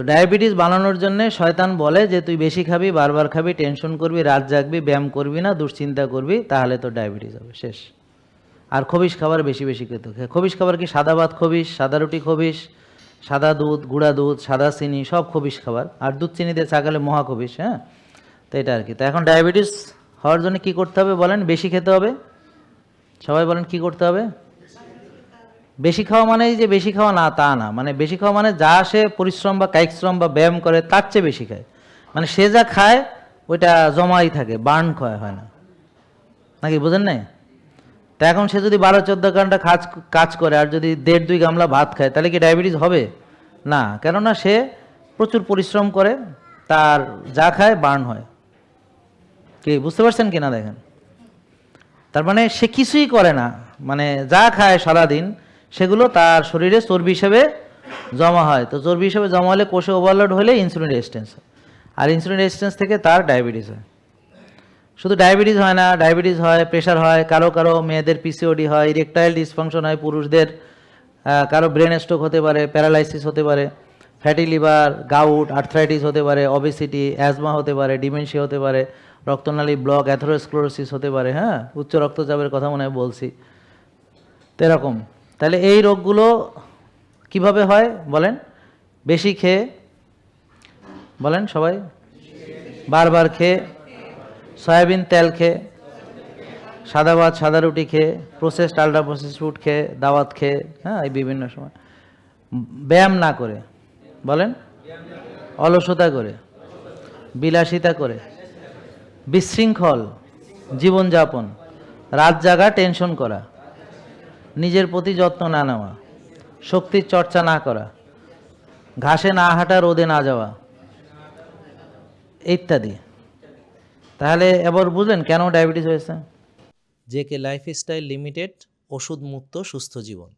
Diabetes বানানোর জন্য শয়তান বলে যে তুই বেশি খাবি, বারবার খাবি, টেনশন করবি, রাত জাগবি, ব্যায়াম করবি না, দুশ্চিন্তা করবি, তাহলে তো ডায়াবেটিস হবে, শেষ। আর খবিশ খাবার বেশি বেশি খেতে। খবিশ খাবার কি? সাদা ভাত খবিশ, সাদা রুটি খবিশ, সাদা দুধ, গুঁড়া দুধ, সাদা চিনি, সব খবিশ খাবার। আর দুধ চিনি দিয়ে চা খেলে মহা খবিশ। হ্যাঁ, তো এটা আর কি। তো এখন ডায়াবেটিস হওয়ার জন্য কী করতে হবে বলেন? বেশি খেতে হবে। সবাই বলেন কী করতে হবে? বেশি খাওয়া মানে যে বেশি খাওয়া না তা না, মানে বেশি খাওয়া মানে যা সে পরিশ্রম বা কায়িক শ্রম বা ব্যায়াম করে তার চেয়ে বেশি খায়। মানে সে যা খায় ওইটা জমাই থাকে, বার্ন হয় না, নাকি বুঝেন নাই? তা এখন সে যদি 12-14 ঘন্টা কাজ করে আর যদি 1.5-2 গামলা ভাত খায়, তাহলে কি ডায়াবেটিস হবে? না, কেননা সে প্রচুর পরিশ্রম করে, তার যা খায় বার্ন হয়। কি বুঝতে পারছেন কিনা দেখেন। তার মানে সে কিছুই করে না, মানে যা খায় সারাদিন সেগুলো তার শরীরে চর্বি হিসেবে জমা হয়। তো চর্বি হিসেবে জমা হলে কোষে ওভারলোড হলে ইনসুলিন রেজিস্ট্যান্স হয়, আর ইনসুলিন রেজিস্ট্যান্স থেকে তার ডায়াবেটিস হয়। শুধু ডায়াবেটিস হয় না, ডায়াবেটিস হয়, প্রেশার হয়, কারো মেয়েদের পিসিওডি হয়, ইরেকটাইল ডিসফাংশন হয় পুরুষদের, কারো ব্রেন স্ট্রোক হতে পারে, প্যারালাইসিস হতে পারে, ফ্যাটি লিভার, গাউট, আর্থ্রাইটিস হতে পারে, অবেসিটি, অ্যাজমা হতে পারে, ডিমেনশিয়া হতে পারে, রক্তনালী ব্লক, অ্যাথেরোস্ক্লেরোসিস হতে পারে। হ্যাঁ, উচ্চ রক্তচাপের কথা মনে হয় বলছি। তো এরকম। তাহলে এই রোগগুলো কিভাবে হয় বলেন? বেশি খেয়ে, বলেন সবাই, বারবার খেয়ে, সয়াবিন তেল খেয়ে, সাদা ভাত সাদা রুটি খেয়ে, প্রসেসড আল্ট্রা প্রসেস ফুড খেয়ে, দাওয়াত খেয়ে, হ্যাঁ, এই বিভিন্ন সময় ব্যায়াম না করে, বলেন, অলসতা করে, বিলাসিতা করে, বিশৃঙ্খল জীবনযাপন, রাত জাগা, টেনশন করা, নিজের প্রতি যত্ন না নেওয়া, শক্তির চর্চা না করা, ঘাসে না হাঁটা, রোদে না যাওয়া, ইত্যাদি। তাহলে এবার বুঝলেন কেন ডায়াবেটিস হয়েছে? জেকে লাইফস্টাইল লিমিটেড, ওষুধ মুক্ত সুস্থ জীবন।